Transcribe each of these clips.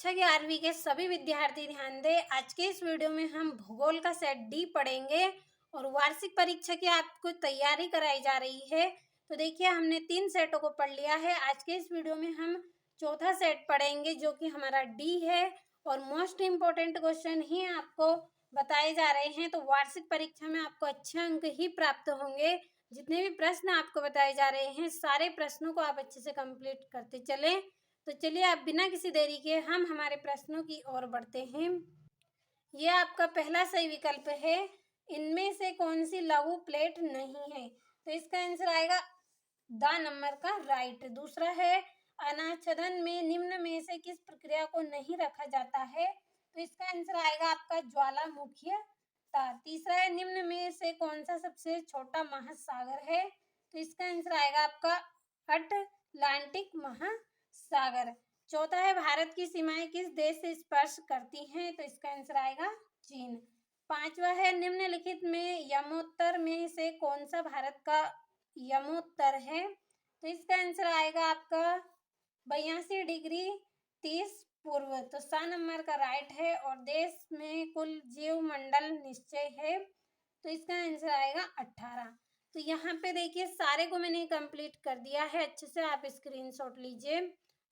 कक्षा 11वीं के सभी विद्यार्थी ध्यान दें। आज के इस वीडियो में हम भूगोल का सेट डी पढ़ेंगे और वार्षिक परीक्षा की आपको तैयारी कराई जा रही है। तो देखिए, हमने 3 सेटों को पढ़ लिया है। आज के इस वीडियो में हम चौथा सेट पढ़ेंगे जो कि हमारा डी है और मोस्ट इम्पोर्टेंट क्वेश्चन ही आपको बताए जा रहे हैं। तो वार्षिक परीक्षा में आपको अच्छे अंक ही प्राप्त होंगे। जितने भी प्रश्न आपको बताए जा रहे हैं सारे प्रश्नों को आप अच्छे से कंप्लीट करते चलें। तो चलिए, आप बिना किसी देरी के हम हमारे प्रश्नों की ओर बढ़ते हैं। यह आपका पहला सही विकल्प है। इनमें से कौन सी लघु प्लेट नहीं है? तो इसका आंसर आएगा द नंबर का राइट। दूसरा है, अनाच्छादन में निम्न में से किस प्रक्रिया को नहीं रखा जाता है? तो इसका आंसर आएगा आपका ज्वालामुखीय। तीसरा है, निम्न में से कौन सा सबसे छोटा महासागर है? तो इसका आंसर आएगा आपका अटलांटिक महासागर। चौथा है, भारत की सीमाएं किस देश से स्पर्श करती हैं? तो इसका आंसर आएगा चीन। पांचवा है, निम्नलिखित में यमोत्तर में से कौन सा भारत का यमोत्तर है? तो इसका आंसर आएगा आपका 82 डिग्री 30 पूर्व। तो सा नंबर का राइट है। और देश में कुल जीव मंडल निश्चय है, तो इसका आंसर आएगा 18। तो यहाँ पे देखिए, सारे को मैंने कंप्लीट कर दिया है। अच्छे से आप स्क्रीनशॉट लीजिए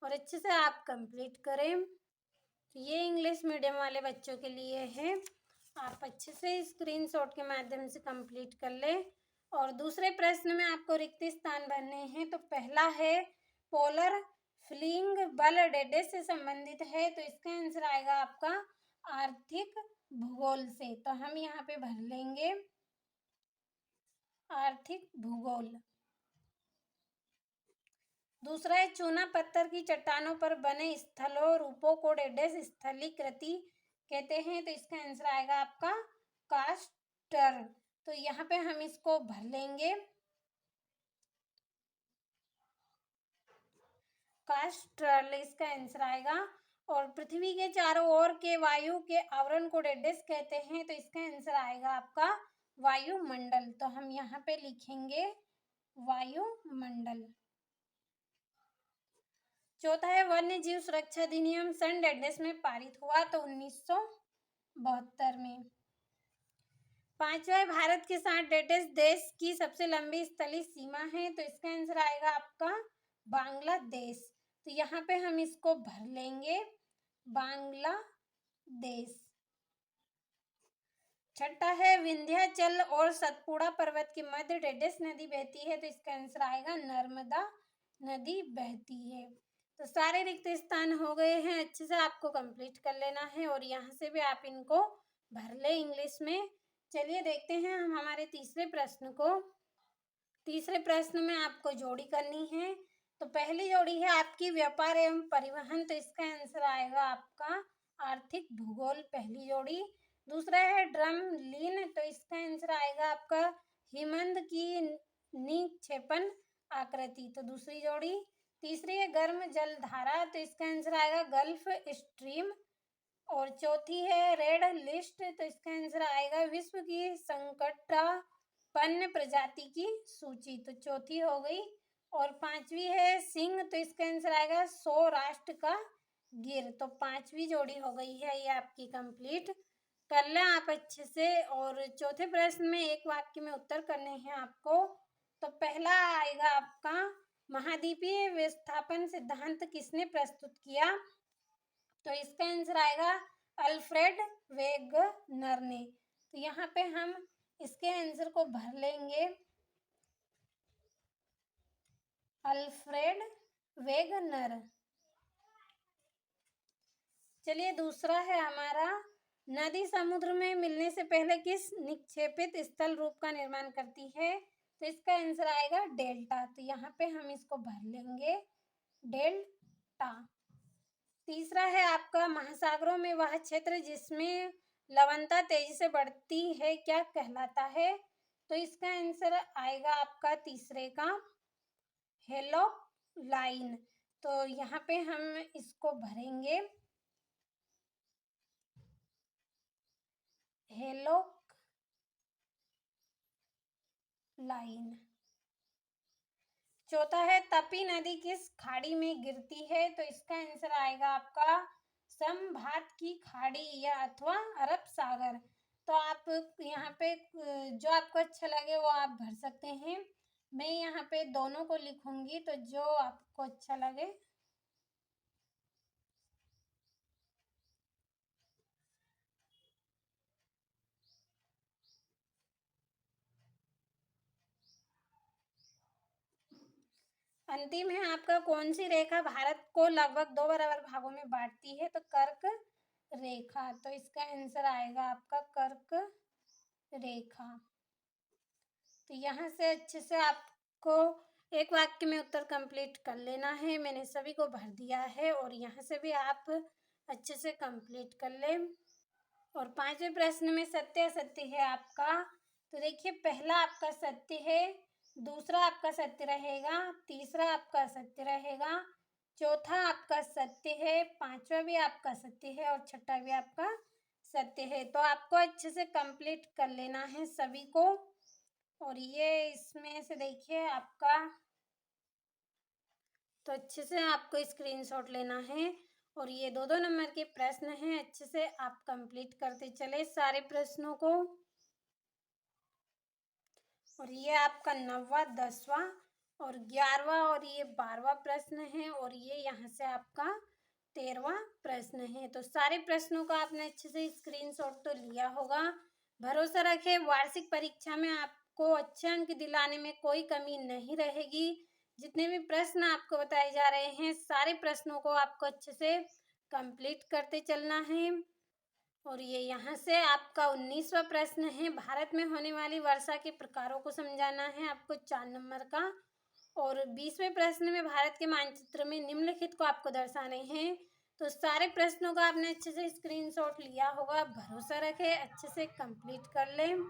और अच्छे से आप कंप्लीट करें। तो ये इंग्लिश मीडियम वाले बच्चों के लिए है। आप अच्छे से स्क्रीनशॉट के माध्यम से कंप्लीट कर लें। और दूसरे प्रश्न में आपको रिक्त स्थान भरने हैं। तो पहला है, पोलर फ्लिंग बल डेडेस से संबंधित है। तो इसका आंसर आएगा आपका आर्थिक भूगोल से। तो हम यहाँ पे भर लेंगे आर्थिक भूगोल। दूसरा है, चूना पत्थर की चट्टानों पर बने स्थलों रूपों को डेडेस स्थलीकृति कहते हैं। तो इसका आंसर आएगा आपका कास्टर। तो यहाँ पे हम इसको भर लेंगे कास्टर, इसका आंसर आएगा। और पृथ्वी के चारों ओर के वायु के आवरण को डेडेस कहते हैं। तो इसका आंसर आएगा आपका वायुमंडल। तो हम यहाँ पे लिखेंगे वायुमंडल। चौथा है, वन्य जीव सुरक्षा अधिनियम सन डेडेस में पारित हुआ? तो 1972 में। पांचवा है, भारत के साथ डेडेस देश की सबसे लंबी स्थलीय सीमा है? तो इसका आंसर आएगा आपका बांग्लादेश। तो यहाँ पे हम इसको भर लेंगे बांग्लादेश। छठा है, विंध्याचल और सतपुड़ा पर्वत के मध्य डेडेस नदी बहती है? तो इसका आंसर आएगा नर्मदा नदी बहती है। तो सारे रिक्त स्थान हो गए हैं। अच्छे से आपको कंप्लीट कर लेना है और यहाँ से भी आप इनको भर ले इंग्लिश में। चलिए देखते हैं हम हमारे तीसरे प्रश्न को। तीसरे प्रश्न में आपको जोड़ी करनी है। तो पहली जोड़ी है आपकी व्यापार एवं परिवहन। तो इसका आंसर आएगा आपका आर्थिक भूगोल, पहली जोड़ी। दूसरा है ड्रम लीन। तो इसका आंसर आएगा आपका हिमनद की निक्षेपण आकृति। तो दूसरी जोड़ी। तीसरी है गर्म जलधारा। तो इसका आंसर आएगा गल्फ स्ट्रीम। और चौथी है रेड लिस्ट। तो इसका आंसर आएगा विश्व की संकटापन्न प्रजाति की सूची। तो चौथी हो गई। और पांचवी है सिंह। तो इसका आंसर आएगा सौराष्ट्र का गिर। तो पांचवी जोड़ी हो गई है ये आपकी कंप्लीट। कर लें आप अच्छे से। और चौथे प्रश्न में एक वाक्य में उत्तर करने हैं आपको। तो पहला आएगा आपका, महाद्वीपीय विस्थापन सिद्धांत किसने प्रस्तुत किया? तो इसका आंसर आएगा अल्फ्रेड वेगनर ने। तो यहाँ पे हम इसके आंसर को भर लेंगे अल्फ्रेड वेगनर। चलिए, दूसरा है हमारा, नदी समुद्र में मिलने से पहले किस निक्षेपित स्थल रूप का निर्माण करती है? तो इसका आंसर आएगा डेल्टा। तो यहाँ पे हम इसको भर लेंगे डेल्टा। तीसरा है आपका, महासागरों में वह क्षेत्र जिसमें लवणता तेजी से बढ़ती है क्या कहलाता है? तो इसका आंसर आएगा आपका तीसरे का हेलोक लाइन। तो यहाँ पे हम इसको भरेंगे हेलोक लाइन। चौथा है, तपी नदी किस खाड़ी में गिरती है? तो इसका आंसर आएगा आपका उत्तम भात की खाड़ी या अथवा अरब सागर। तो आप यहाँ पे जो आपको अच्छा लगे वो आप भर सकते हैं। मैं यहाँ पे दोनों को लिखूंगी, तो जो आपको अच्छा लगे। अंतिम है आपका, कौन सी रेखा भारत को लगभग 2 बराबर भागों में बांटती है? तो कर्क रेखा। तो इसका आंसर आएगा आपका कर्क रेखा। तो यहाँ से अच्छे से आपको एक वाक्य में उत्तर कंप्लीट कर लेना है। मैंने सभी को भर दिया है और यहाँ से भी आप अच्छे से कंप्लीट कर लें। और 5वें प्रश्न में सत्य असत्य है आपका। तो देखिए, पहला आपका सत्य है, दूसरा आपका सत्य रहेगा, तीसरा आपका सत्य रहेगा, चौथा आपका सत्य है, पांचवा भी आपका सत्य है और छठा भी आपका सत्य है। तो आपको अच्छे से कंप्लीट कर लेना है सभी को। और ये इसमें से देखिए आपका, तो अच्छे से आपको स्क्रीनशॉट लेना है। और ये 2-2 नंबर के प्रश्न हैं, अच्छे से आप कंप्लीट करते चले सारे प्रश्नों को। और ये आपका 9वां, 10वां और 11वां और ये 12वां प्रश्न है। और ये यहाँ से आपका 13वां प्रश्न है। तो सारे प्रश्नों का आपने अच्छे से स्क्रीनशॉट तो लिया होगा। भरोसा रखें, वार्षिक परीक्षा में आपको अच्छे अंक दिलाने में कोई कमी नहीं रहेगी। जितने भी प्रश्न आपको बताए जा रहे हैं, सारे प्रश्नों को आपको अच्छे से कंप्लीट करते चलना है। और ये यहाँ से आपका 19वां प्रश्न है, भारत में होने वाली वर्षा के प्रकारों को समझाना है आपको 4 नंबर का। और 20वें प्रश्न में भारत के मानचित्र में निम्नलिखित को आपको दर्शाने हैं। तो सारे प्रश्नों का आपने अच्छे से स्क्रीनशॉट लिया होगा। भरोसा रखें, अच्छे से कंप्लीट कर लें।